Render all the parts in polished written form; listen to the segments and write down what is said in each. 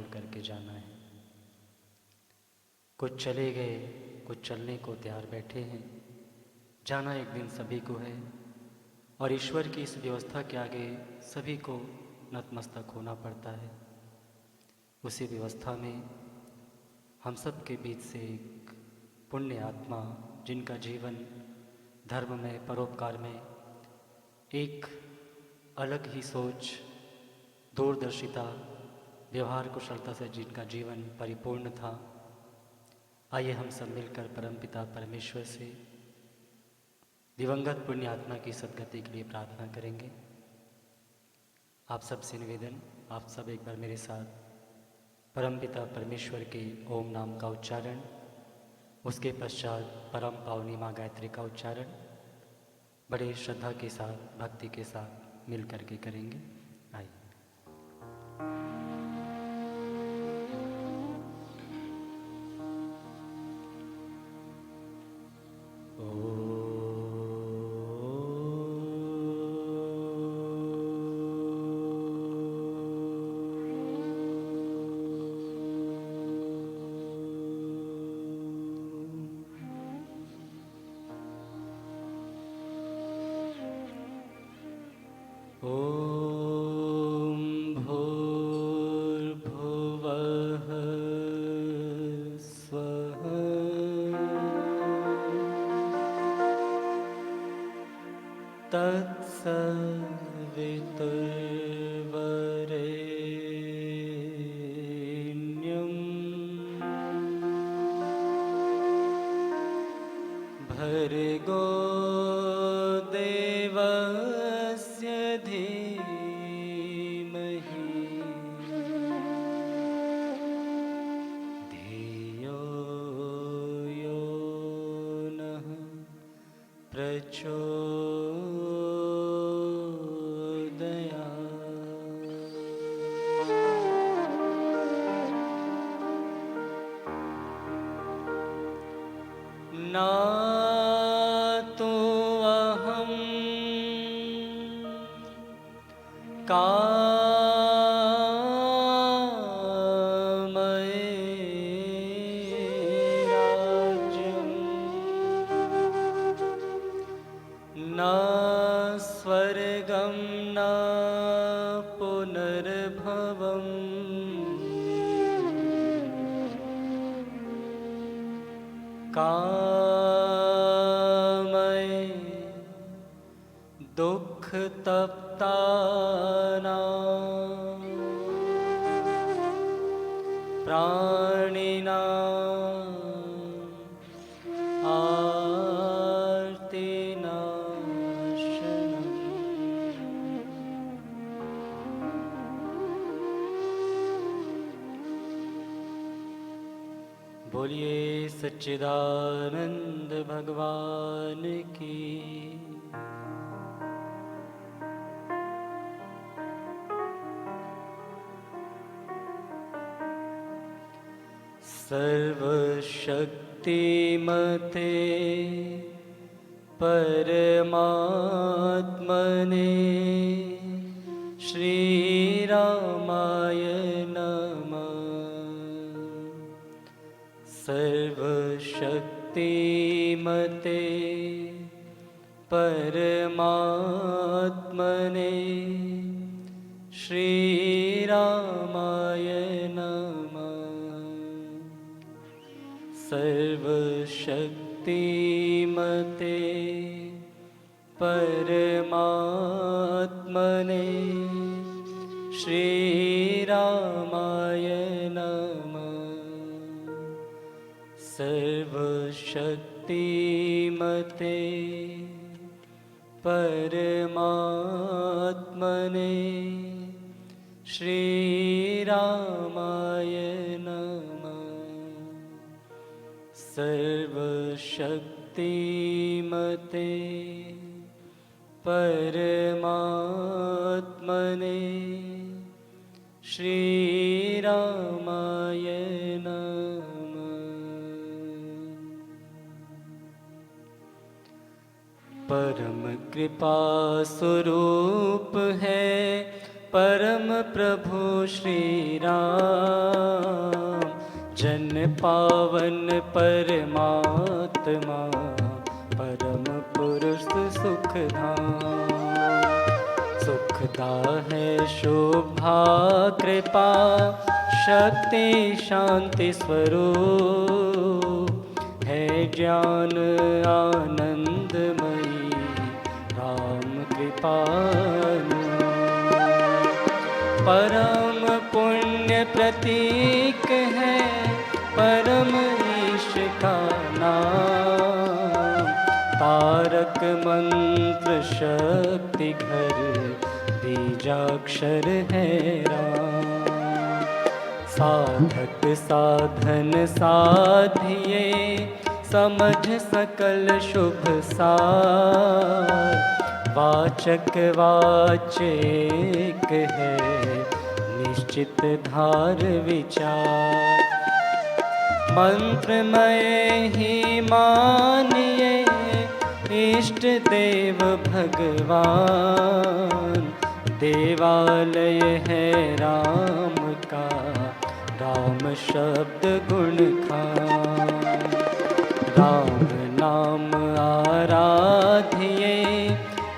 छोड़ करके जाना है। कुछ चले गए, कुछ चलने को तैयार बैठे हैं। जाना एक दिन सभी को है और ईश्वर की इस व्यवस्था के आगे सभी को नतमस्तक होना पड़ता है। उसी व्यवस्था में हम सब के बीच से एक पुण्य आत्मा, जिनका जीवन धर्म में, परोपकार में एक अलग ही सोच, दूरदर्शिता, व्यवहार कुशलता से जिनका जीवन परिपूर्ण था, आइए हम सब मिलकर परमपिता परमेश्वर से दिवंगत पुण्य आत्मा की सद्गति के लिए प्रार्थना करेंगे। आप सब से निवेदन, आप सब एक बार मेरे साथ परमपिता परमेश्वर के ओम नाम का उच्चारण, उसके पश्चात परम पावनी माँ गायत्री का उच्चारण बड़े श्रद्धा के साथ, भक्ति के साथ मिल करके करेंगे। आइए। ॐ भूर्भुवः स्वः तत्सवितुर्वरेण्यं भर्गो देवस्य धीमहि धियो यो नः प्रचोदयात्। न तु अहं कामये राज्यं, न स्वर्गं न पुनर्भवम्, कामये दुःखतप्तानां प्राणिनां आर्तिनाशनम्। बोलिए सच्चिदानंद भगवान की। सर्वशक्तिमते परमात्मने श्रीरामाय नमः। सर्वशक्तिमते परमात्मने श्रीरामाय नमः। सर्वशक्तिमते परमात्मने श्रीरामाय नमः। सर्वशक्तिमते परमात्मने श्रीरामाय नमः। सर्वशक्तिमते परमात्मने श्रीरामाय नमः। परम कृपा स्वरूप है परम प्रभु श्री राम, जन पावन परमात्मा, परम पुरुष सुखधाम। सुखदा है शोभा कृपा, शक्ति शांति स्वरूप, है ज्ञान आनंदमयी राम कृपानु। परम पुण्य प्रतीक है परम ईश का नाम, तारक मंत्र शक्ति घर बीजाक्षर है राम। साधक साधन साधिए, समझ सकल शुभ सार, वाचक वाच्य एक है निश्चित धार विचार। मंत्रमय ही मानिए इष्ट देव भगवान, देवालय है राम का, राम शब्द गुण खान। राम नाम आराधिए,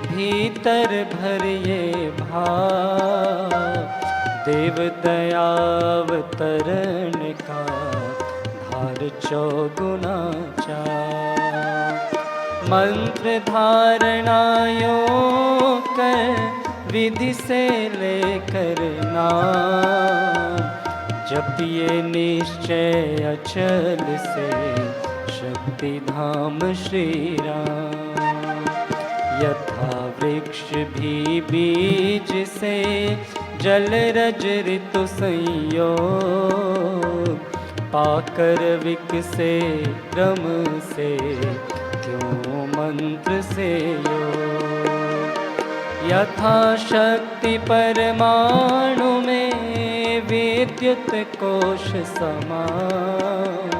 भीतर भरिए भाव, देव दयावतरण का धार चौगुना चार। मंत्र धारणायों कर विधि से लेकर नाम, जपिए निश्चय अचल से शक्ति धाम श्री राम। यथा वृक्ष भी बीज से, जल रज ऋतु संयोग, पाकर विकसे क्रम से, क्यों मंत्र से योग। यथा शक्ति परमाणु में, विद्युत कोश समान,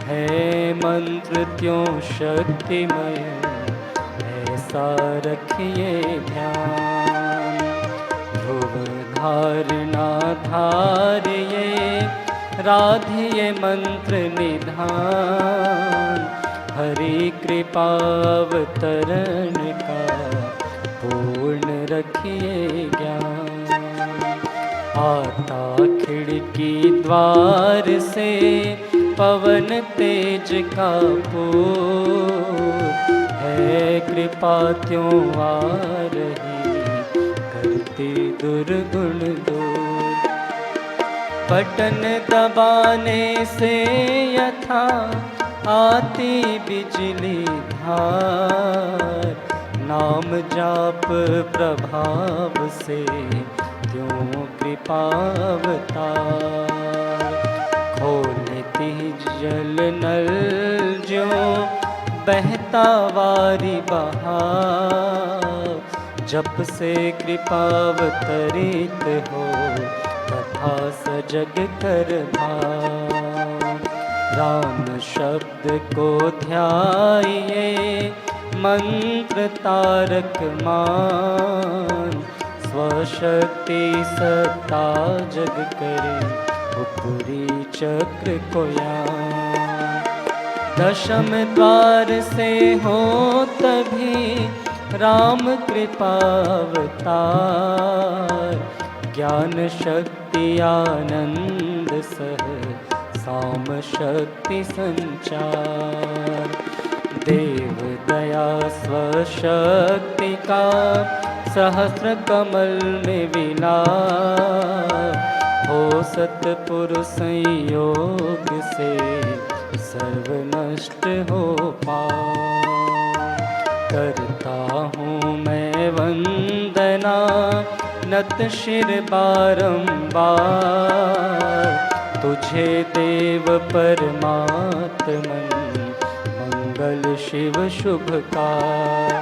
है मंत्र त्यों शक्तिमय, ऐसा रखिए ध्यान। ध्रुव धारणा धारिये, राधिये मंत्र निधान, हरि कृपावतरण का पूर्ण रखिए ज्ञान। आता खिड़की द्वार से, पवन तेज का पूर, है कृपा त्यों आ रही, करती दुर्गुण दूर। बटन दबाने से यथा आती बिजली धार, नाम जाप प्रभाव से त्यों कृपावतार। खोलती जल नल ज्यों बहता वारी बहाव, जप से कृपावतरित हो, तथा सजग कर भाव। राम शब्द को ध्याइए, मंत्र तारक मान, स्वशक्ति सत्ता जग करे, उपरी चक्र को यान। दशम द्वार से हो तभी राम कृपावतार, ज्ञान शक्ति आनंद सह, साम शक्ति संचार। देव दया स्वशक्ति का, सहस्र कमल में विलाप, हो सतपुरुष संयोग से, सर्व नष्ट हो पाओ। करता हूँ मैं वंदना, नत शिर बारंबार, तुझे देव परमात्मन, मंगल शिव शुभकार।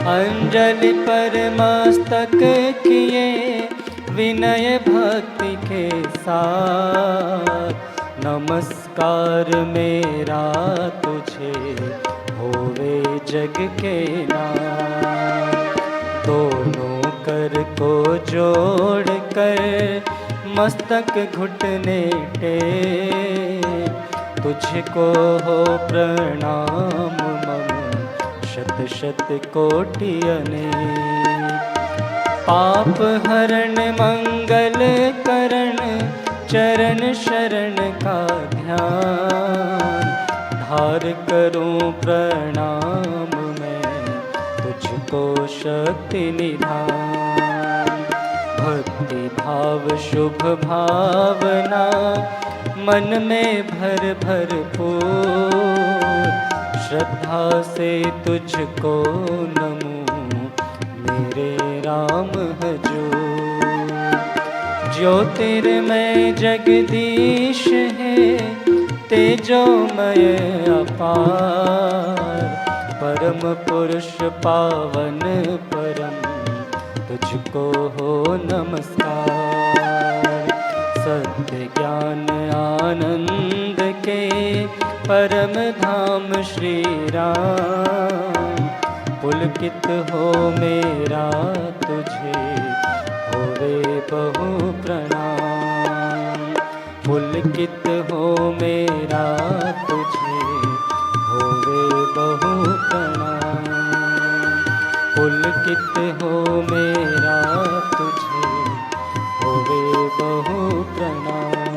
अंजलि पर मस्तक किए, विनय भक्ति के साथ, नमस्कार मेरा तुझे, होवे जग के नाथ। दोनों कर को जोड़ कर मस्तक घुटने टेक, तुझको हो प्रणाम मम शत शत कोटि अनेक। पाप हरण मंगल करण चरण शरण का ध्यान, धार करूं प्रणाम मैं तुझको शक्ति निधान। भक्ति भाव शुभ भावना मन में भर भरपूर, श्रद्धा से तुझको नमूं मेरे राम हजूर। ज्योतिर्मय जगदीश है तेजोमय अपार, परम पुरुष पावन परम तुझको हो नमस्कार। सत्य ज्ञान आनंद के परम धाम श्री राम, पुलकित हो मेरा तुझे होवे बहु प्रणाम। पुलकित हो मेरा तुझे होवे बहु प्रणाम। पुलकित हो मेरा तुझे होवे बहु प्रणाम।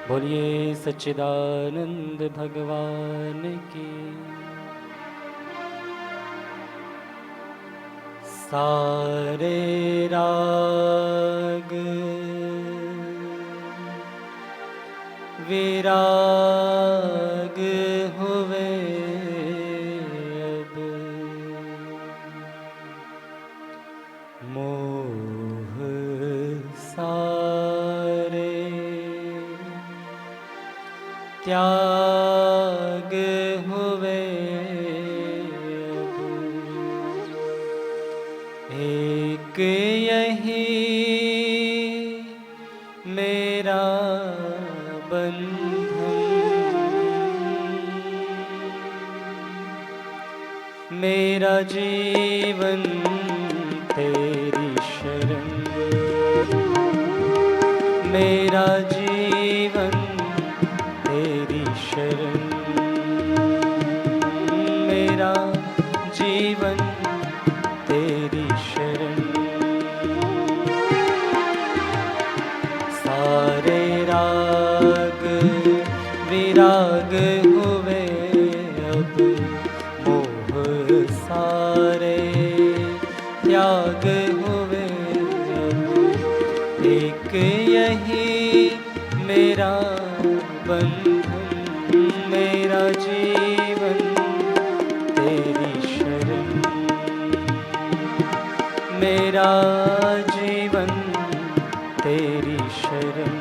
बोलिए सच्चिदानंद भगवान की। सारे राग विराग हुए अब, मोह सारे त्याग हुए अब। एक यही मेरा बंधन, मेरा जीवन तेरी शरण, मेरा जीवन तेरी शरण, मेरा जीवन तेरी शरण। सारे राग विराग हुए अब, मोह सारे त्याग हुए अब। एक यही मेरा बंधन, मेरा जीवन तेरी शरण, मेरा जीवन तेरी शरण।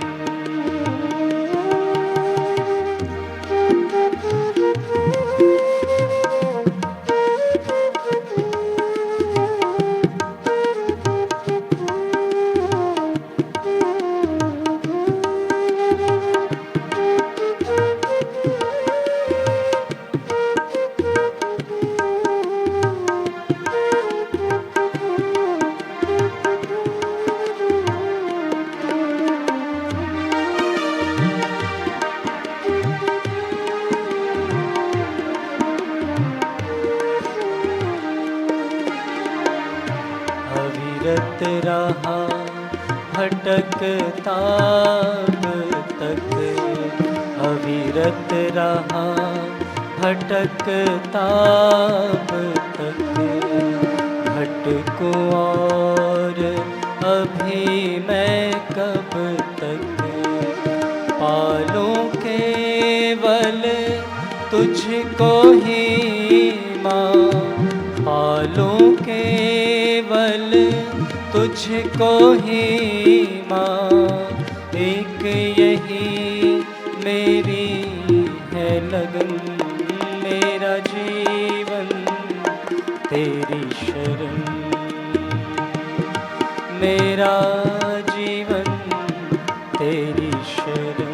अविरत रहा भटकता अब तक, अविरत रहा भटकता अब तक। भटकूं और अभी मैं कब तक, पालूं केवल तुझको ही माँ, पालूं केवल तुझको ही माँ। एक यही मेरी है लगन, मेरा जीवन तेरी शरण, मेरा जीवन तेरी शरण।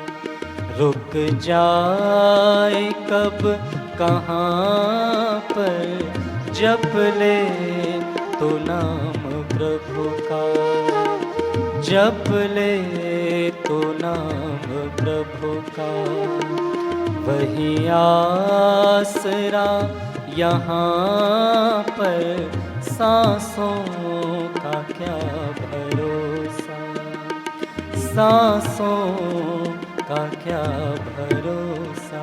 रुक जाए कब कहाँ पर, जप ले तो नाम प्रभु का, जप ले तो नाम प्रभु का। वही आसरा यहाँ पर, सांसों का क्या भरोसा, सांसों का क्या भरोसा।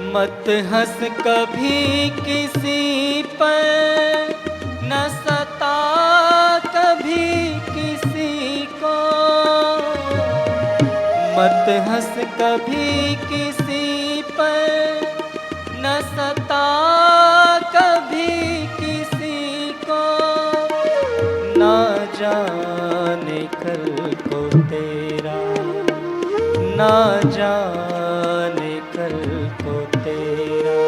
मत हंस कभी किसी पर, न सता कभी किसी को। मत हंस कभी किसी पर, न सता कभी किसी को। ना जाने कल को तेरा, ना जाने कल को तेरा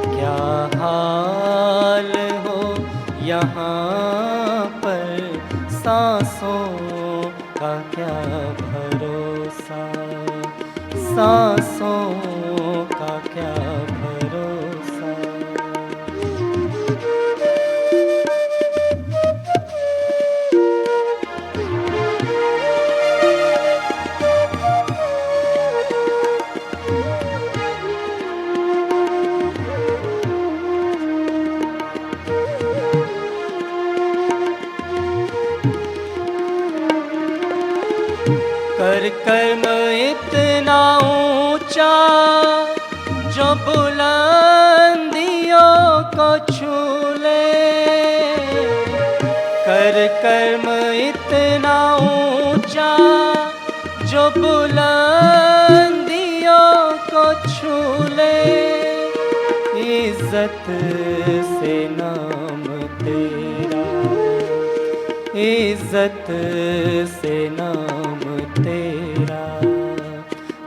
क्या हाल हो यहाँ पर, सांसों का क्या भरोसा, सांसों का क्या भरोसा। कर कर्म इतना ऊंचा, जो बुलंदियों को छू ले। कर कर्म इतना ऊंचा, जो बुलंदियों को छू ले। इज्जत से नाम तेरा, इज्जत से नाम तेरा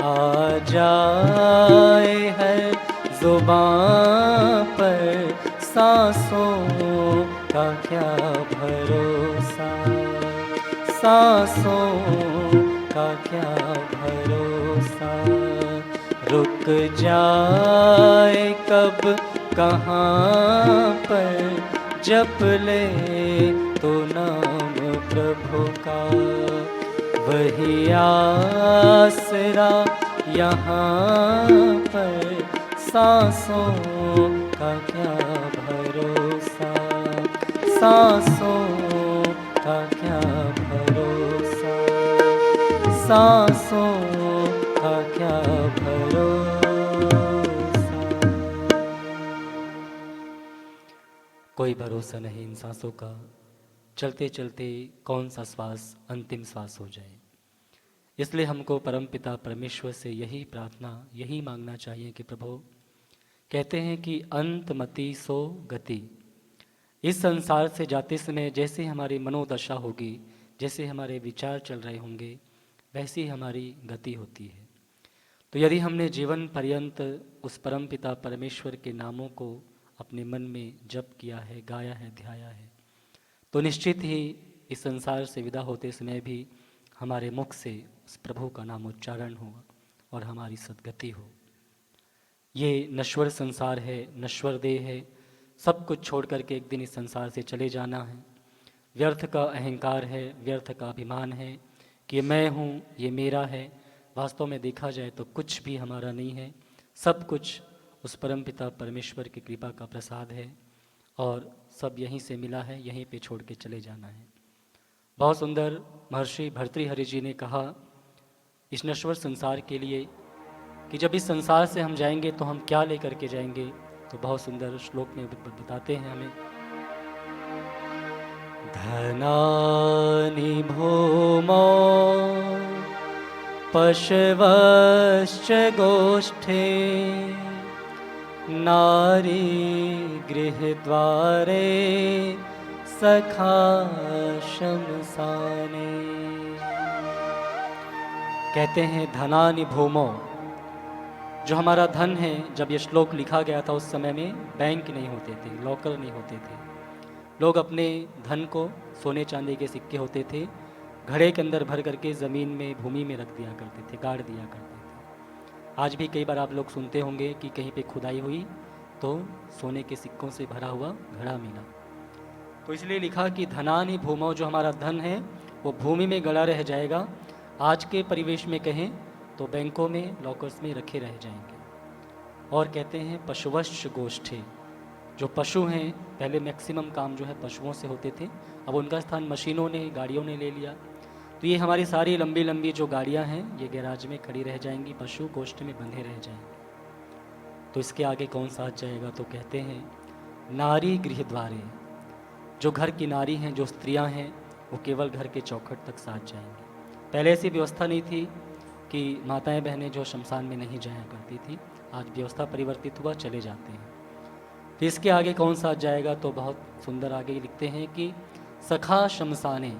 आ जाए हर जुबां पर, सांसों का क्या भरोसा, सांसों का क्या भरोसा। रुक जाए कब कहाँ पर, जप ले तो नाम प्रभु का। वही आसरा यहाँ पर, सांसों का क्या भरोसा, सांसों का क्या भरोसा, सांसों का क्या भरोसा। कोई भरोसा नहीं इन सांसों का, चलते चलते कौन सा श्वास अंतिम श्वास हो जाए। इसलिए हमको परमपिता परमेश्वर से यही प्रार्थना, यही मांगना चाहिए कि प्रभु कहते हैं कि अंत मति सो गति। इस संसार से जाते समय जैसे हमारी मनोदशा होगी, जैसे हमारे विचार चल रहे होंगे, वैसी हमारी गति होती है। तो यदि हमने जीवन पर्यंत उस परमपिता परमेश्वर के नामों को अपने मन में जप किया है, गाया है, ध्याया है, तो निश्चित ही इस संसार से विदा होते समय भी हमारे मुख से उस प्रभु का नाम उच्चारण हो और हमारी सद्गति हो। ये नश्वर संसार है, नश्वर देह है, सब कुछ छोड़ करके एक दिन इस संसार से चले जाना है। व्यर्थ का अहंकार है, व्यर्थ का अभिमान है कि मैं हूँ, ये मेरा है। वास्तव में देखा जाए तो कुछ भी हमारा नहीं है, सब कुछ उस परमपिता परमेश्वर की कृपा का प्रसाद है और सब यहीं से मिला है, यहीं पे छोड़ के चले जाना है। बहुत सुंदर महर्षि भर्तृहरि जी ने कहा इस नश्वर संसार के लिए कि जब इस संसार से हम जाएंगे तो हम क्या लेकर के जाएंगे। तो बहुत सुंदर श्लोक में बताते हैं हमें, धनानि भूमौ पशवश्च गोष्ठे नारी गृहद्वारे सखा शमसाने। कहते हैं धनानि भूमौ, जो हमारा धन है, जब ये श्लोक लिखा गया था उस समय में बैंक नहीं होते थे, लॉकर नहीं होते थे। लोग अपने धन को, सोने चांदी के सिक्के होते थे, घड़े के अंदर भर करके ज़मीन में, भूमि में रख दिया करते थे, गाड़ दिया करते थे। आज भी कई बार आप लोग सुनते होंगे कि कहीं पे खुदाई हुई तो सोने के सिक्कों से भरा हुआ घड़ा मिला। तो इसलिए लिखा कि धनानि भूमौ, जो हमारा धन है वो भूमि में गड़ा रह जाएगा। आज के परिवेश में कहें तो बैंकों में, लॉकर्स में रखे रह जाएंगे। और कहते हैं पशुवश्च गोष्ठे, जो पशु हैं, पहले मैक्सिमम काम जो है पशुओं से होते थे, अब उनका स्थान मशीनों ने, गाड़ियों ने ले लिया। तो ये हमारी सारी लंबी लंबी जो गाड़ियां हैं ये गैराज में खड़ी रह जाएंगी, पशु गोष्ठ में बंधे रह जाएंगे। तो इसके आगे कौन साथ जाएगा? तो कहते हैं नारी गृह द्वारे, जो घर की नारी हैं, जो स्त्रियां हैं, वो केवल घर के चौखट तक साथ जाएंगी। पहले ऐसी व्यवस्था नहीं थी कि माताएं बहनें जो शमशान में नहीं जाया करती थी, आज व्यवस्था परिवर्तित हुआ, चले जाते हैं। तो इसके आगे कौन साथ जाएगा? तो बहुत सुंदर आगे लिखते हैं कि सखा शमसाने,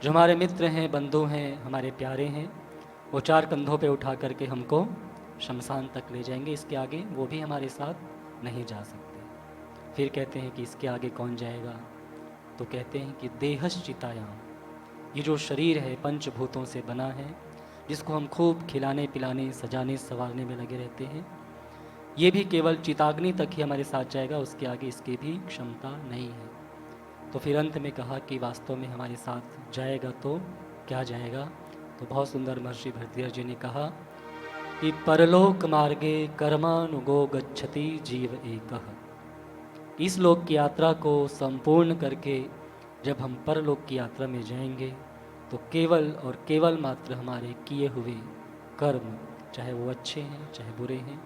जो हमारे मित्र हैं, बंधु हैं, हमारे प्यारे हैं, वो चार कंधों पे उठा करके हमको शमशान तक ले जाएंगे। इसके आगे वो भी हमारे साथ नहीं जा सकते। फिर कहते हैं कि इसके आगे कौन जाएगा? तो कहते हैं कि देहश्चितायाम, ये जो शरीर है पंचभूतों से बना है, जिसको हम खूब खिलाने पिलाने, सजाने संवारने में लगे रहते हैं, ये भी केवल चिताग्नि तक ही हमारे साथ जाएगा, उसके आगे इसकी भी क्षमता नहीं है। तो फिर अंत में कहा कि वास्तव में हमारे साथ जाएगा तो क्या जाएगा? तो बहुत सुंदर महर्षि भरद्वाज जी ने कहा कि परलोक मार्गे कर्मानुगो गच्छति जीव एकः। इस लोक की यात्रा को संपूर्ण करके जब हम परलोक की यात्रा में जाएंगे तो केवल और केवल मात्र हमारे किए हुए कर्म, चाहे वो अच्छे हैं चाहे बुरे हैं,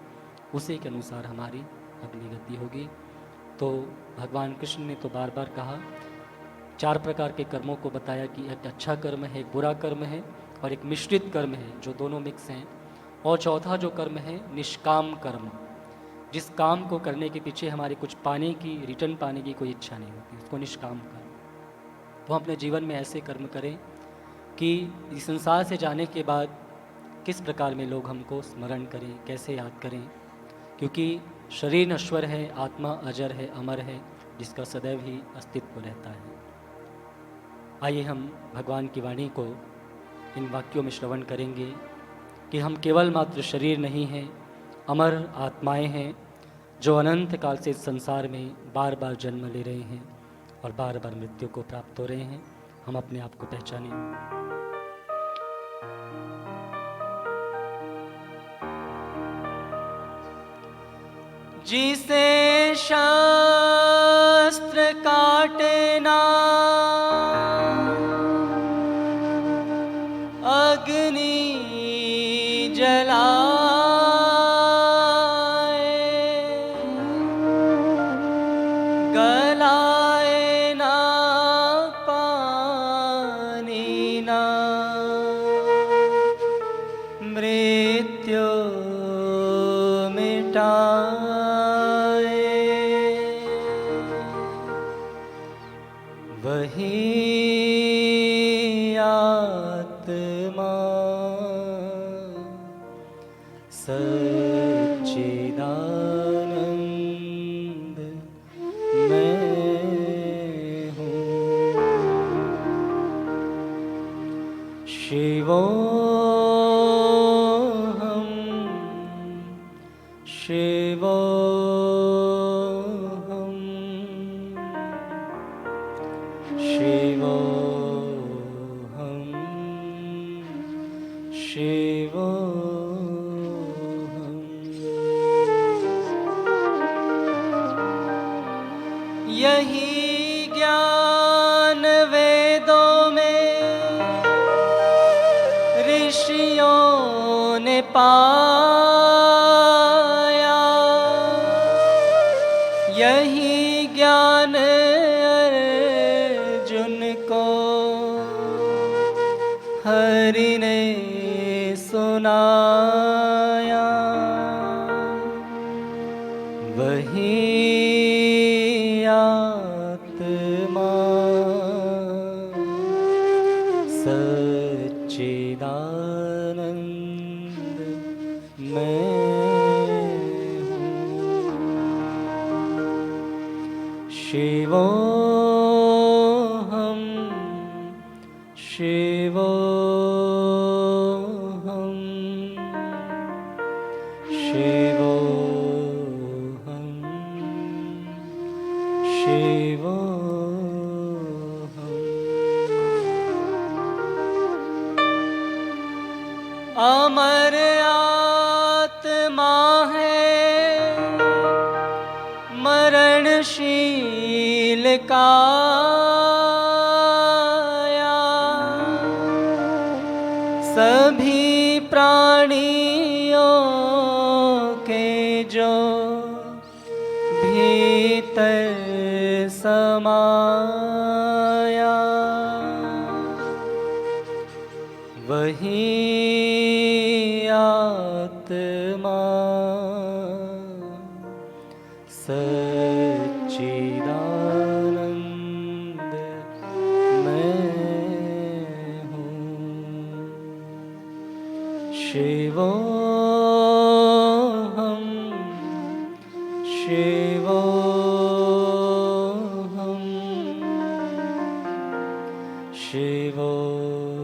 उसी के अनुसार हमारी अगली गति होगी। तो भगवान कृष्ण ने तो बार बार कहा, चार प्रकार के कर्मों को बताया कि एक अच्छा कर्म है, एक बुरा कर्म है और एक मिश्रित कर्म है, जो दोनों मिक्स हैं। और चौथा जो कर्म है निष्काम कर्म, जिस काम को करने के पीछे हमारे कुछ पाने की, रिटर्न पाने की कोई इच्छा नहीं होती, उसको निष्काम कर्म। तो हम अपने जीवन में ऐसे कर्म करें कि इस संसार से जाने के बाद किस प्रकार में लोग हमको स्मरण करें, कैसे याद करें, क्योंकि शरीर नश्वर है, आत्मा अजर है, अमर है, जिसका सदैव ही अस्तित्व रहता है। आइए हम भगवान की वाणी को इन वाक्यों में श्रवण करेंगे कि हम केवल मात्र शरीर नहीं हैं, अमर आत्माएं हैं, जो अनंत काल से इस संसार में बार बार जन्म ले रहे हैं और बार बार मृत्यु को प्राप्त हो रहे हैं। हम अपने आप को पहचानें। जिसे शास्त्र काटे ना, अग्नि जलाए, गलाए ना पानी ना, मृत्यु मिटा वही आत्मा सच्चिदानंद मैं हूँ। शिवोऽहं शिवोऽहं शिवोऽहं शिवोऽहं। यही ज्ञान वेदों में ऋषियों ने पाया, यही ज्ञान अर्जुन को हरि ने सुनाया। वही आत्मा सच्चिदानंद मैं हूँ। शिवोऽहं शिवोऽहं शिवोऽहं शिवोऽहम्। अमर आत्मा है मरणशील काया, सभी प्राणियों के जो भीतर समाया, वही आत्मा सच्चिदानंद मैं हूँ। शिवोऽहं शिवोऽहं शिवोऽहं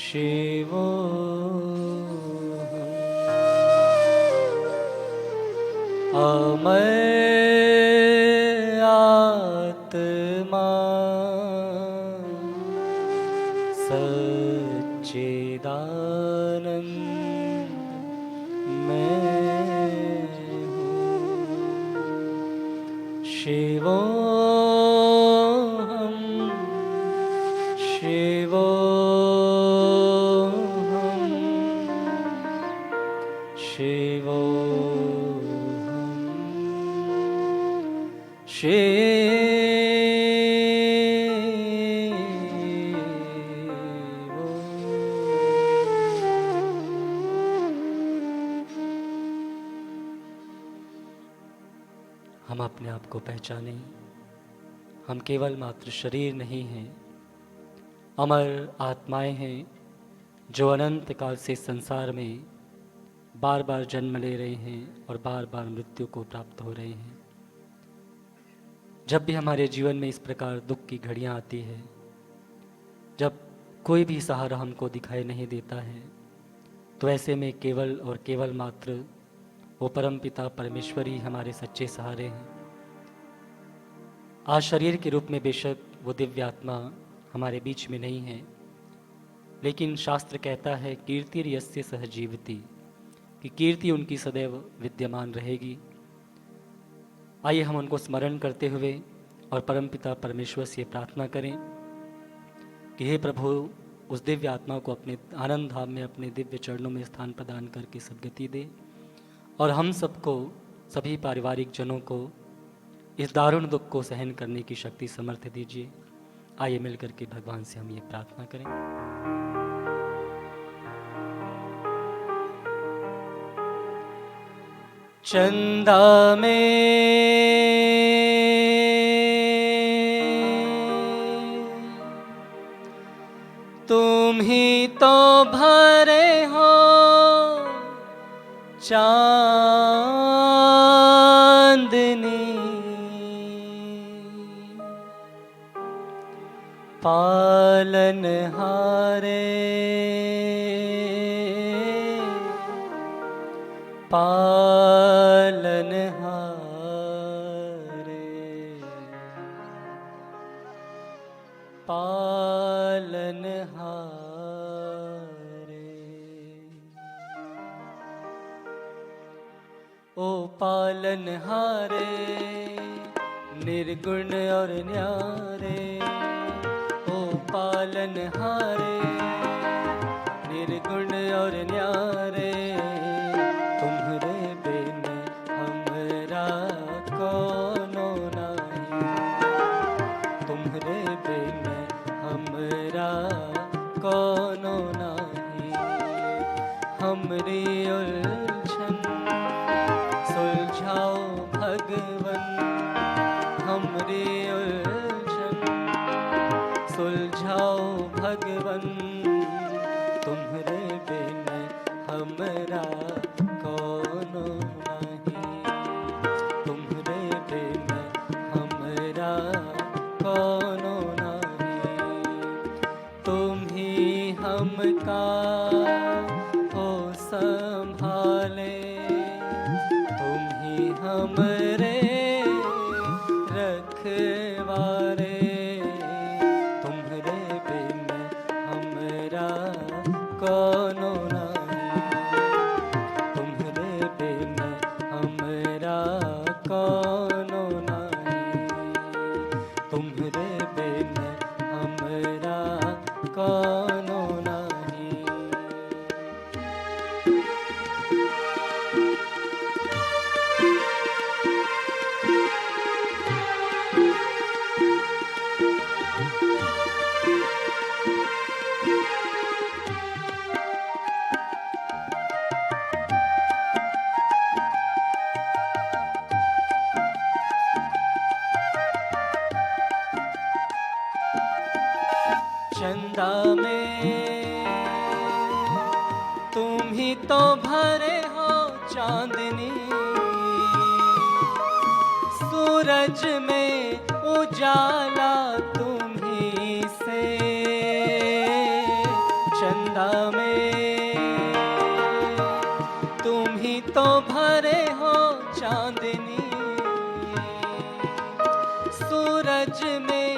शिवोऽहम्। अमर आत्मा सच्चिदानंद मैं हूँ। शिवोऽहं शिवोऽहं शिवोऽहं हम अपने आप को पहचानें। हम केवल मात्र शरीर नहीं हैं, अमर आत्माएं हैं जो अनंत काल से संसार में बार बार जन्म ले रहे हैं और बार बार मृत्यु को प्राप्त हो रहे हैं। जब भी हमारे जीवन में इस प्रकार दुख की घड़ियां आती है, जब कोई भी सहारा हमको दिखाई नहीं देता है, तो ऐसे में केवल और केवल मात्र वो परम पिता परमेश्वर ही हमारे सच्चे सहारे हैं। आज शरीर के रूप में बेशक वो दिव्य आत्मा हमारे बीच में नहीं है, लेकिन शास्त्र कहता है कीर्ति यस्य सह जीवति, कि कीर्ति उनकी सदैव विद्यमान रहेगी। आइए हम उनको स्मरण करते हुए और परमपिता परमेश्वर से प्रार्थना करें कि हे प्रभु, उस दिव्य आत्मा को अपने आनंद धाम में अपने दिव्य चरणों में स्थान प्रदान करके सद्गति दे, और हम सबको, सभी पारिवारिक जनों को इस दारुण दुख को सहन करने की शक्ति समर्थ दीजिए। आइए मिलकर के भगवान से हम ये प्रार्थना करें। चंदा में तुम ही तो भरे हो चांदनी, पालनहारे पालनहारे पालनहारे। ओ पालनहारे निर्गुण और न्यारे, ओ पालनहारे निर्गुण और न्यारे, तुम्हारे बिन हमरा कोनो नहीं, तुम्हारे बिन हमरा कोनो नहीं। हमरी उलझन भगवन, तुम्हरे बिन हमरा कोनो नहीं, तुम्हरे बिन हमरा कोनो नहीं। तुम ही हमका हो संभाले, तुम ही हमरे रखवारे, तुम्हरे बिन हमरा कोनो नहीं, तुम्हरे बिन हमरा कोनो नहीं, तुम्हरे बिन हमरा कोनो नहीं। चंदा में तुम ही तो भरे हो चांदनी, सूरज में उजाला तुम ही से, चंदा में तुम ही तो भरे हो चांदनी, सूरज में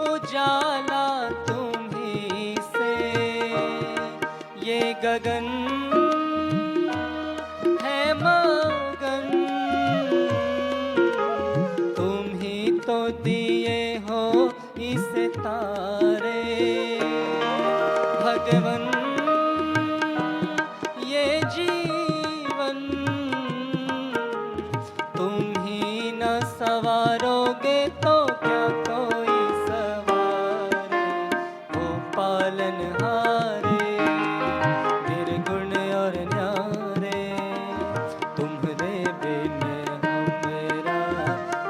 उजाला तुम ही से, ये गगन है मगन, तुम ही तो दिए हो इस तारे, भगवन ये जीवन तुम ही न सवारोगे तो क्या कोई सवारे, ओ पालनहारे निर्गुण और न्यारे, तुम्हरे बिन हमरा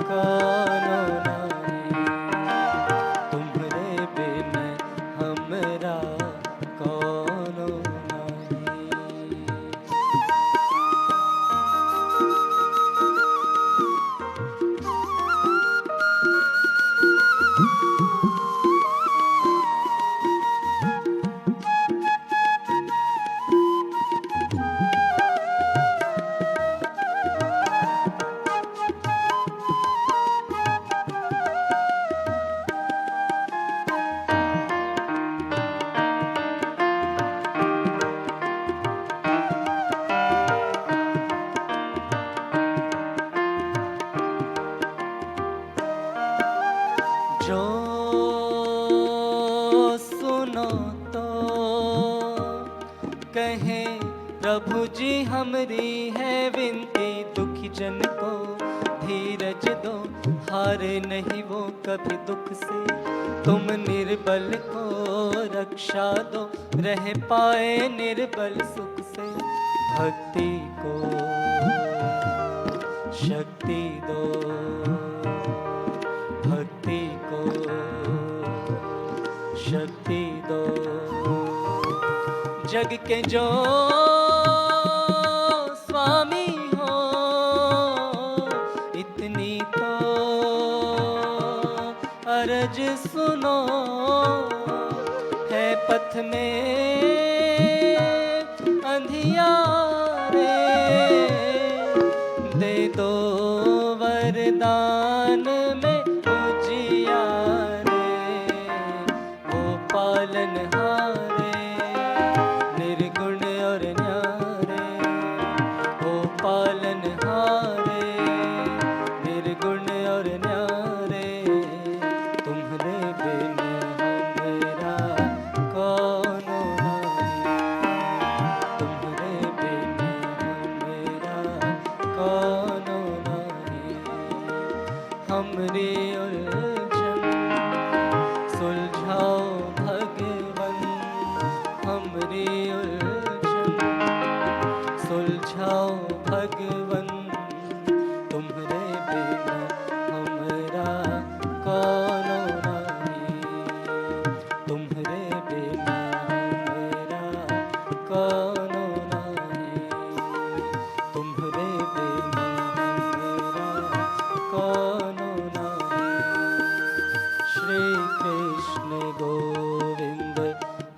कोनो नहीं, तुम्हरे बिन हमरा कोनो नहीं। जो सुनो तो कहे प्रभु जी हमरी है विनती, दुखी जन को धीरज दो, हारे नहीं वो कभी दुख से, तुम निर्बल को रक्षा दो, रह पाए निर्बल सुख से, भक्ति को शक्ति दो, भक्ति को शक्ति दो, जग के जो स्वामी हो इतनी तो अरज सुनो, है पथ में अंधियारे, दे दो वरदान में उजियारे, ओ पालनहारे निर्गुण और न्यारे, ओ पालनहारे निर्गुण और न्यारे, तुम्हरे बिन हमरा कोनो नहीं, तुम्हरे बिन हमरा कोनो नहीं, हमरी उलझन सुलझाओ भगवन,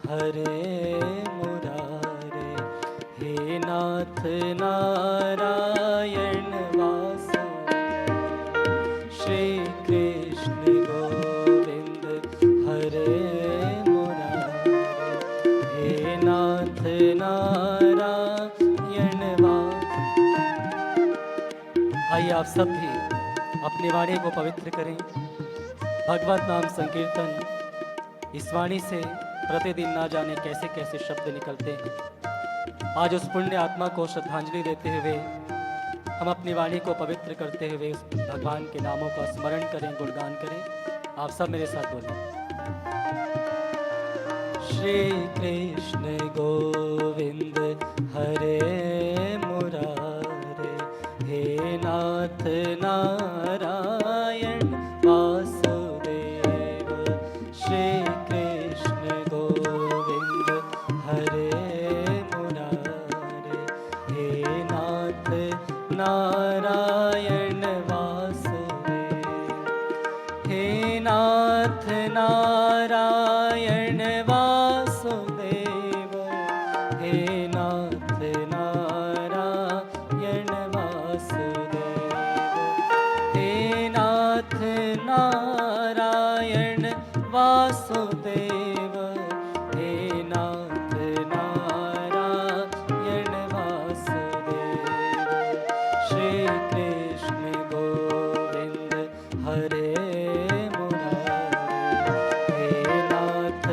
हरे मुरारे, हे नाथ नारायण वासुदेव, श्री कृष्ण गोविंद हरे मुरारे, हे नाथ नारायण वासुदेव। आइए आप सब भी अपनी वाणी को पवित्र करें। भगवत नाम संकीर्तन, इस वाणी से प्रतिदिन ना जाने कैसे कैसे शब्द निकलते हैं। आज उस पुण्य आत्मा को श्रद्धांजलि देते हुए हम अपनी वाणी को पवित्र करते हुए उस भगवान के नामों का स्मरण करें, गुणगान करें। आप सब मेरे साथ बोलें। श्री कृष्ण गोविंद हरे मुरारे, हे नाथ नारायण वासुदेव, श्री कृष्ण गोविंद हरे मुरारे, हे नाथ नारायण वासुदेव, हे नाथ नारायण वासुदेव, हे नाथ नारायण वासुदेव, हे नाथ नारायण वासुदेव, हे नाथ नारायण वासुदेव, श्री कृष्ण गोविंद हरे मुरारे, हे नाथ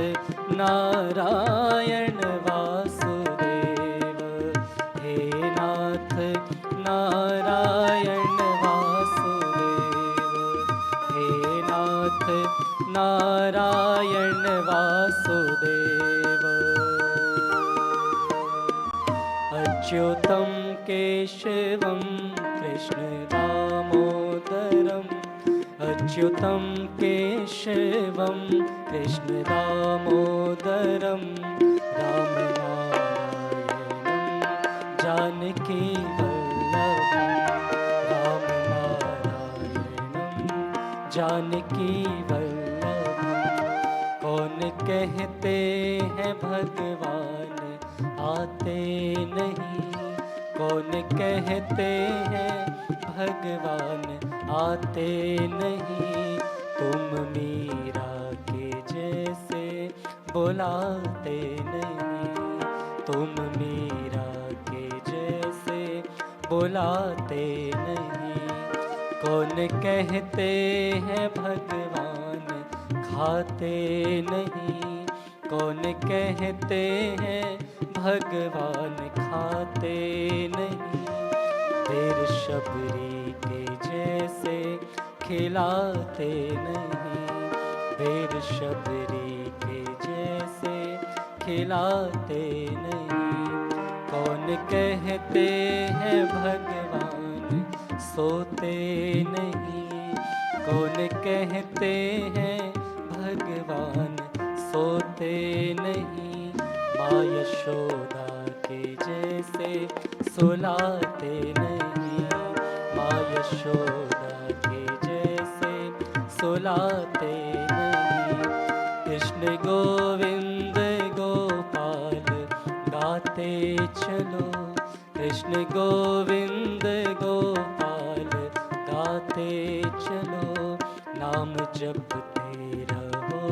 नारायण वासुदेव, हे नाथ नारायण वासुदेव, हे नाथ नारायण वासुदेव। अच्युतं केशवं कृष्ण दामोदरम्, अच्युतं केशवं कृष्ण दामोदरं, रामनारायणं जानकी वल्लभं, रामनारायणं जानकी वल्लभं। कौन कहते हैं भगवान आते नहीं, कौन कहते हैं भगवान आते नहीं, तुम मीरा के जैसे बुलाते नहीं, तुम मीरा के जैसे बुलाते नहीं। कौन कहते हैं भगवान खाते नहीं, कौन कहते हैं भगवान खाते नहीं, देर शबरी के जैसे खिलाते नहीं, देर शबरी के जैसे खिलाते नहीं। कौन कहते हैं भगवान सोते नहीं, कौन कहते हैं भगवान सोते नहीं, माँ यशोदा के जैसे सुलाते नहीं, माँ यशोदा के जैसे सुलाते नहीं। कृष्ण गोविंद गोपाल गाते चलो, कृष्ण गोविंद गोपाल गाते चलो, नाम जपते रहो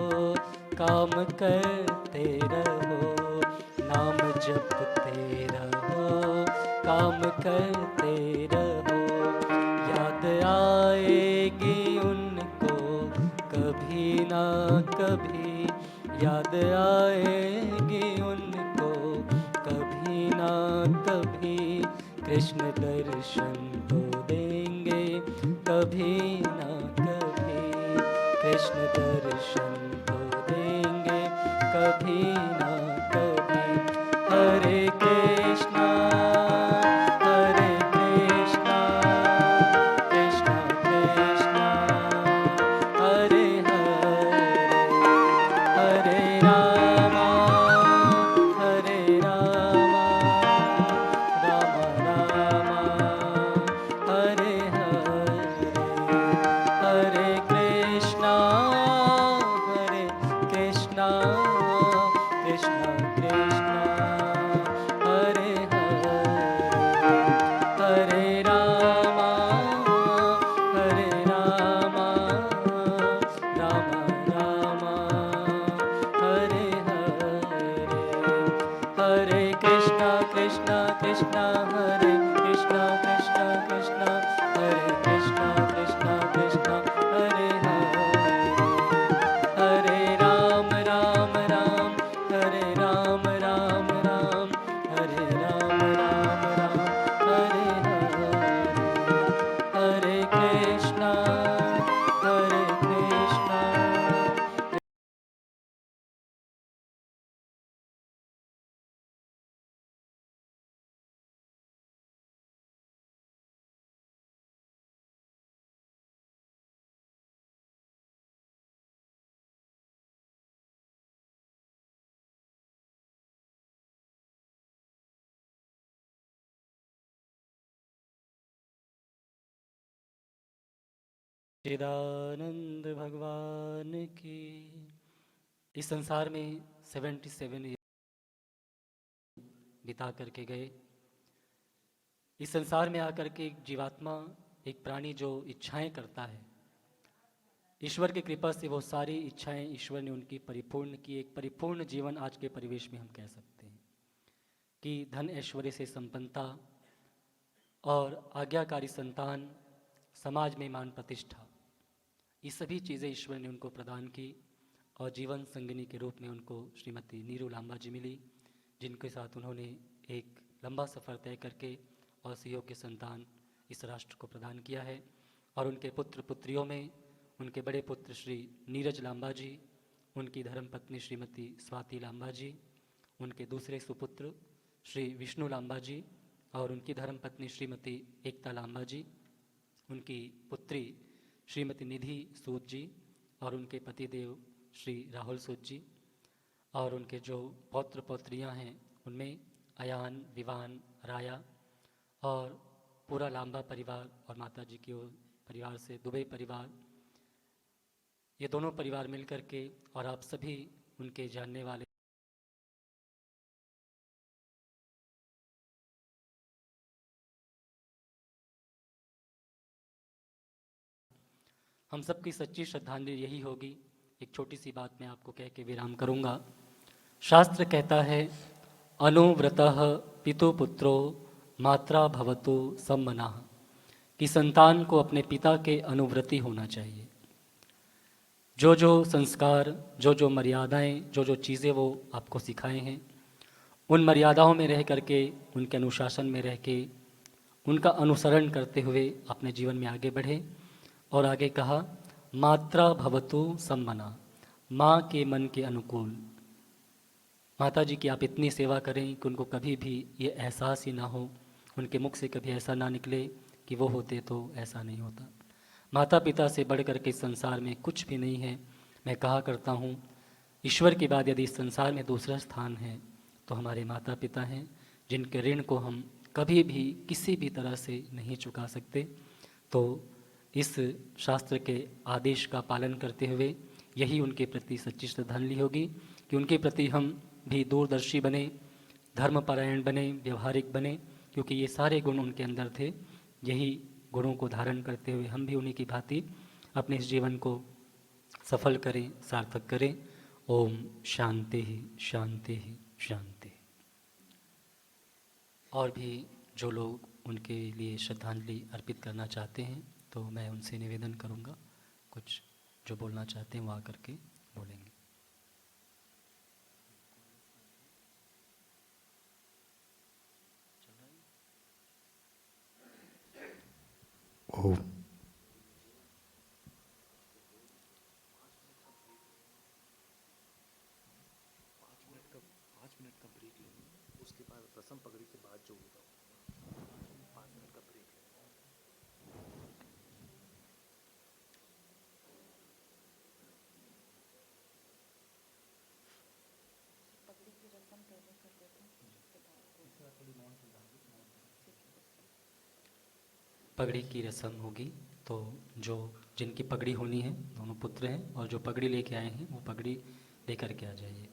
काम करते रहो, नाम जपते रहो काम करते रहो। याद आएगी उनको कभी ना कभी, याद आएगी उनको कभी ना कभी, कृष्ण दर्शन तो देंगे कभी ना कभी, कृष्ण दर्शन तो देंगे कभी ना कभी। हरे कृष्णा हरे कृष्णा, कृष्णा कृष्णा हरे हरे, हरे रामा रामा रामा हरे हरे, हरे कृष्णा कृष्णा कृष्णा हरे कृष्णा कृष्णा कृष्णा हरे कृष्णा कृष्णा कृष्णा हरे हरे हरे राम राम राम हरे राम राम राम हरे राम राम राम हरे हरे हरे कृष्णा चिदानंद भगवान की। इस संसार में 77 ईयर बिता करके गए। इस संसार में आकर के एक जीवात्मा, एक प्राणी जो इच्छाएं करता है, ईश्वर की कृपा से वो सारी इच्छाएं ईश्वर ने उनकी परिपूर्ण की। एक परिपूर्ण जीवन आज के परिवेश में हम कह सकते हैं कि धन ऐश्वर्य से संपन्नता और आज्ञाकारी संतान, समाज में मान प्रतिष्ठा, ये सभी चीज़ें ईश्वर ने उनको प्रदान की। और जीवन संगिनी के रूप में उनको श्रीमती नीरू लांबा जी मिली, जिनके साथ उन्होंने एक लंबा सफ़र तय करके और सुयोग्य संतान इस राष्ट्र को प्रदान किया है। और उनके पुत्र पुत्रियों में उनके बड़े पुत्र श्री नीरज लांबा जी, उनकी धर्मपत्नी श्रीमती स्वाति लांबा जी, उनके दूसरे सुपुत्र श्री विष्णु लांबा जी और उनकी धर्मपत्नी श्रीमती एकता लांबा जी, उनकी पुत्री श्रीमती निधि सूद जी और उनके पतिदेव श्री राहुल सूद जी, और उनके जो पौत्र पौत्रियां हैं उनमें अयान, विवान, राया और पूरा लांबा परिवार और माता जी के परिवार से दुबई परिवार, ये दोनों परिवार मिलकर के और आप सभी उनके जानने वाले हम सबकी सच्ची श्रद्धांजलि यही होगी। एक छोटी सी बात मैं आपको कह के विराम करूंगा। शास्त्र कहता है, अनुव्रतः पितुपुत्रो मात्रा भवतु सम्मनः, कि संतान को अपने पिता के अनुव्रती होना चाहिए। जो जो संस्कार, जो जो मर्यादाएं, जो जो चीज़ें वो आपको सिखाए हैं, उन मर्यादाओं में रह करके, उनके अनुशासन में रह के, उनका अनुसरण करते हुए अपने जीवन में आगे बढ़े। और आगे कहा, मात्रा भवतु सम्मना, माँ के मन के अनुकूल। माता जी की आप इतनी सेवा करें कि उनको कभी भी ये एहसास ही ना हो, उनके मुख से कभी ऐसा ना निकले कि वो होते तो ऐसा नहीं होता। माता पिता से बढ़ कर के इस संसार में कुछ भी नहीं है। मैं कहा करता हूँ, ईश्वर के बाद यदि इस संसार में दूसरा स्थान है तो हमारे माता पिता हैं, जिनके ऋण को हम कभी भी किसी भी तरह से नहीं चुका सकते। तो इस शास्त्र के आदेश का पालन करते हुए यही उनके प्रति सच्ची श्रद्धांजलि होगी कि उनके प्रति हम भी दूरदर्शी बने, धर्मपरायण बने, व्यवहारिक बने, क्योंकि ये सारे गुण उनके अंदर थे। यही गुणों को धारण करते हुए हम भी उन्हीं की भांति अपने इस जीवन को सफल करें, सार्थक करें। ओम शांति ही शांति ही शांति। और भी जो लोग उनके लिए श्रद्धांजलि अर्पित करना चाहते हैं तो मैं उनसे निवेदन करूंगा, कुछ जो बोलना चाहते हैं वो आकर के बोलेंगे। ओम। पाँच मिनट का ब्रेक लेंगे, उसके बाद रसम पगड़ी के बाद जो होगा 5 मिनट का ब्रेक लेंगे। पगड़ी की रस्म पहले कर देते हैं, उसके बाद पगड़ी की रस्म होगी तो जो जिनकी पगड़ी होनी है, दोनों पुत्र हैं और जो पगड़ी लेके आए हैं वो पगड़ी लेकर के आ जाइए।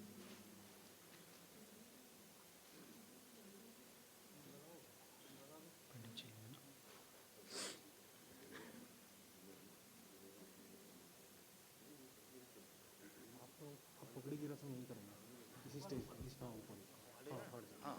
आप पगड़ी की रस्म यहीं करेंगे, इसी स्टेज पर, इस ऊपर। हाँ,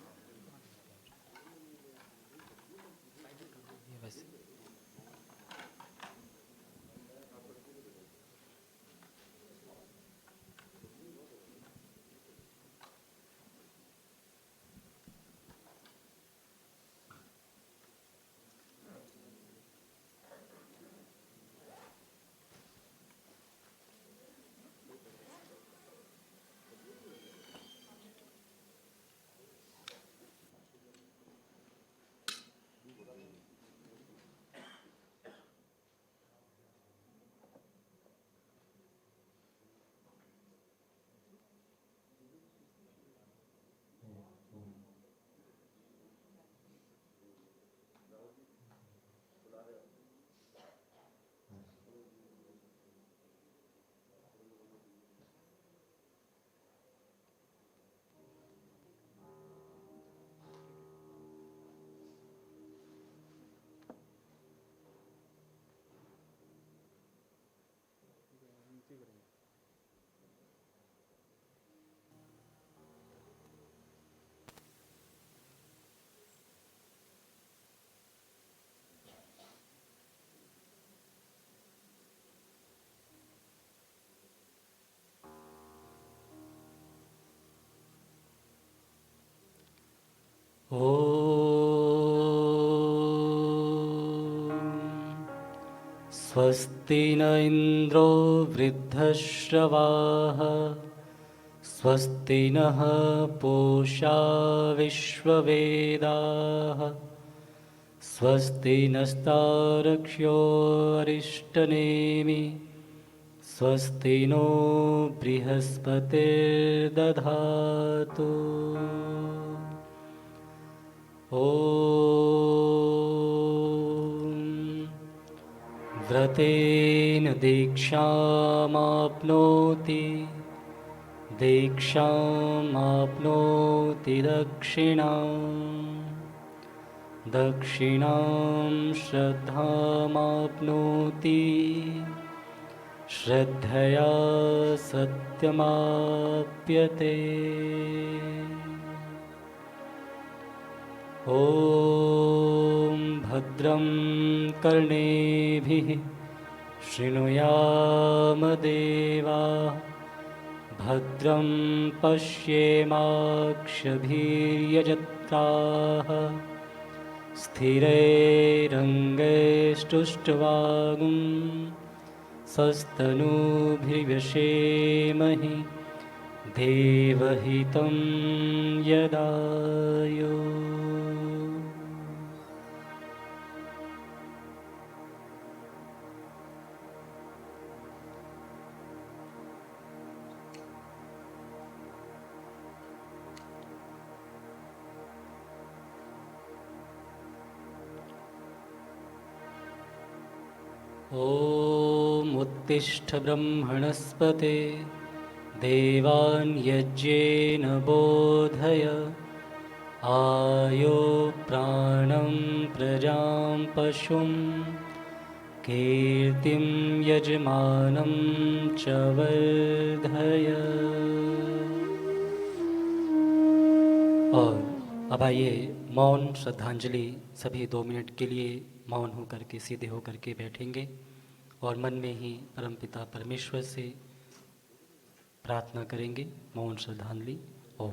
स्वस्ति न इन्द्रो वृद्धश्रवाः स्वस्ति नः पूषा विश्ववेदाः स्वस्ति नस्तार्क्ष्यो अरिष्टनेमि स्वस्ति नो बृहस्पतिर्दधातु। ॐ व्रतेन दीक्षामाप्नोति दीक्षामाप्नोति दक्षिणां श्रद्धामाप्नोति श्रद्धया सत्यमाप्यते। ॐ भद्रं कर्णेभिः शृणुयाम देवाः भद्रं पश्येमाक्षभिर्यजत्राः स्थिरैरङ्गैस्तुष्ट्वागुं सस्तनूभिर्व्यसेमहि देवहितं यदायुः। ॐ उत्तिष्ठ ब्रह्मणस्पते देवान् यज्ञेन बोधय आयो प्राणं प्रजां पशुं कीर्तिं यजमानं च वर्धय। और अब आइए मौन श्रद्धांजलि सभी 2 मिनट के लिए मौन होकर के सीधे होकर के बैठेंगे और मन में ही परमपिता परमेश्वर से प्रार्थना करेंगे। मौन श्रद्धांजलि। ओम।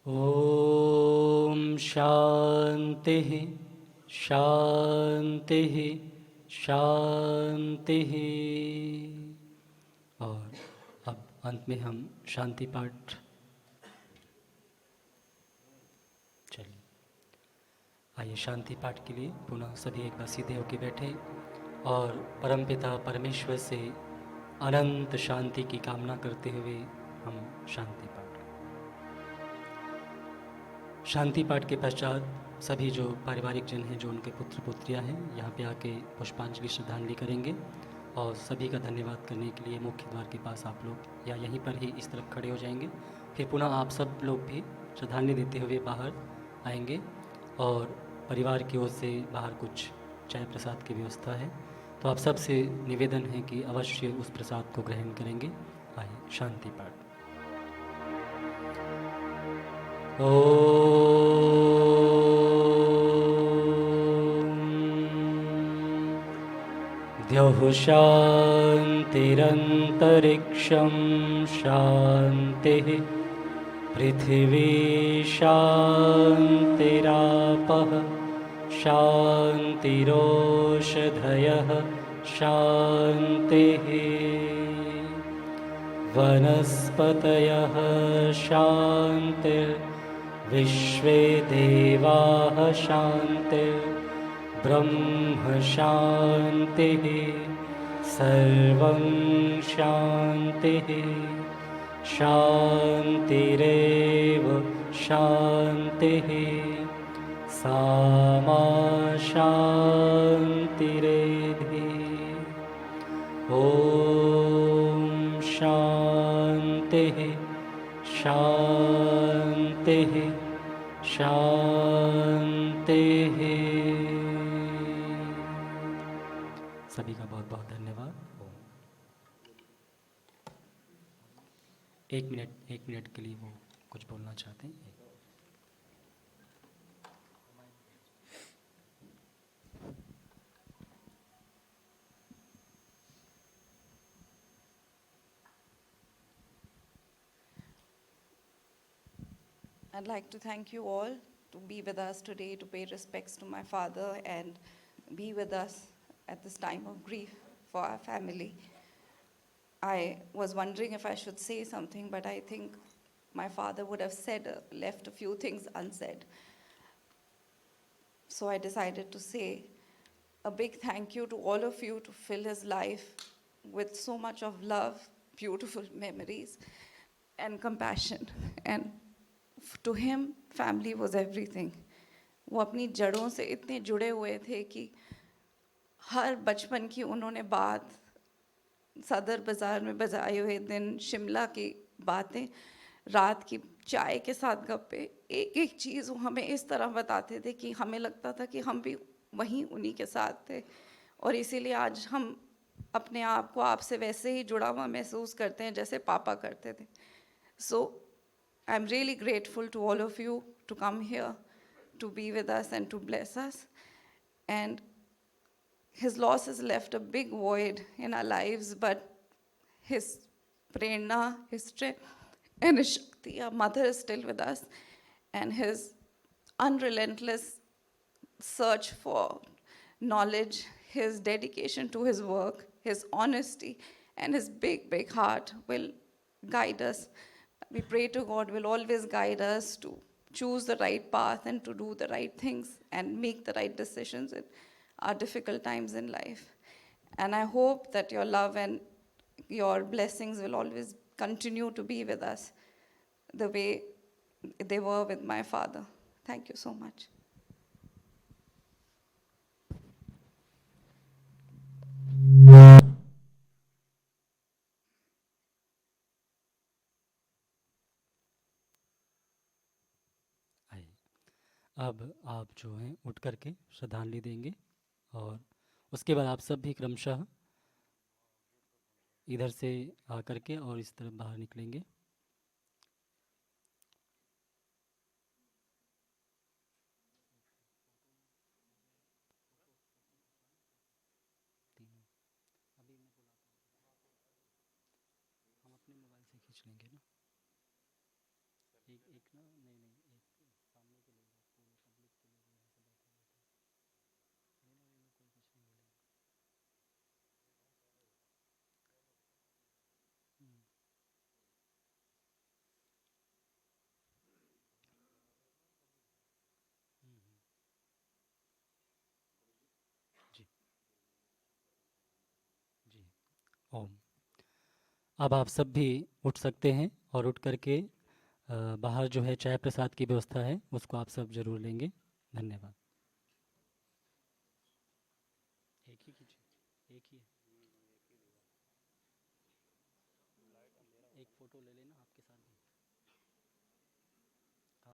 ओम शांति शांति शांति। और अब अंत में हम शांति पाठ। चलिए आइए शांति पाठ के लिए पुनः सभी एक बार सीधे होकर बैठे और परमपिता परमेश्वर से अनंत शांति की कामना करते हुए हम शांति पाठ। शांति पाठ के पश्चात सभी जो पारिवारिक जन हैं, जो उनके पुत्र पुत्रियां हैं, यहाँ पे आके पुष्पांजलि श्रद्धांजलि करेंगे और सभी का धन्यवाद करने के लिए मुख्य द्वार के पास आप लोग या यहीं पर ही इस तरफ खड़े हो जाएंगे। फिर पुनः आप सब लोग भी श्रद्धांजलि देते हुए बाहर आएंगे और परिवार की ओर से बाहर कुछ चाय प्रसाद की व्यवस्था है, तो आप सब से निवेदन है कि अवश्य उस प्रसाद को ग्रहण करेंगे। आइए शांति पाठ। द्यौः शान्तिरन्तरिक्षं शान्तिः पृथिवी शान्तिरापः शान्तिरोषधयः शान्तिः वनस्पतयः शान्तिर्विश्वे देवाः शान्तिर् ब्रह्म शान्तिः सर्वं शान्तिः शान्तिरेव शान्तिः सा मा शान्तिरेधि ॐ शान्तिः शान्तिः शान्तिः। सभी का बहुत बहुत धन्यवाद। एक मिनट के लिए वो कुछ बोलना चाहते हैं। I'd like to thank you all to be with us today, to pay respects to my father and be with us at this time of grief for our family. I was wondering if I should say something, but I think my father would have left a few things unsaid. So I decided to say a big thank you to all of you to fill his life with so much of love, beautiful memories, and compassion. And to him, family was everything. वो अपनी जड़ों से इतने जुड़े हुए थे कि हर बचपन की उन्होंने बात, सदर बाज़ार में बजाए हुए दिन, शिमला की बातें, रात की चाय के साथ गप्पे, एक एक चीज़ वो हमें इस तरह बताते थे कि हमें लगता था कि हम भी वहीं उन्हीं के साथ थे। और इसीलिए आज हम अपने आप को आपसे वैसे ही जुड़ा हुआ महसूस करते हैं जैसे पापा करते थे। So I'm really grateful to all of you to come here, to be with us and to bless us. And his loss has left a big void in our lives, but his prerna, his strength, and his shakti, our mother is still with us, and his unrelentless search for knowledge, his dedication to his work, his honesty, and his big, big heart will guide us. We pray to God will always guide us to choose the right path and to do the right things and make the right decisions in our difficult times in life. And I hope that your love and your blessings will always continue to be with us the way they were with my father. Thank you so much. अब आप जो हैं उठ करके श्रद्धांजलि देंगे और उसके बाद आप सब भी क्रमशः इधर से आकर के और इस तरफ बाहर निकलेंगे। हम अपने मोबाइल से खींच लेंगे ना, एक एक ना, नहीं नहीं, एक सामने के लोग आपको पब्लिक के लोग यहाँ से बैठे बैठे लेना, में कोई कुछ नहीं बोलेगा। जी जी। ओम। अब आप सब भी उठ सकते हैं और उठ करके बाहर जो है चाय प्रसाद की व्यवस्था है उसको आप सब ज़रूर लेंगे। धन्यवाद।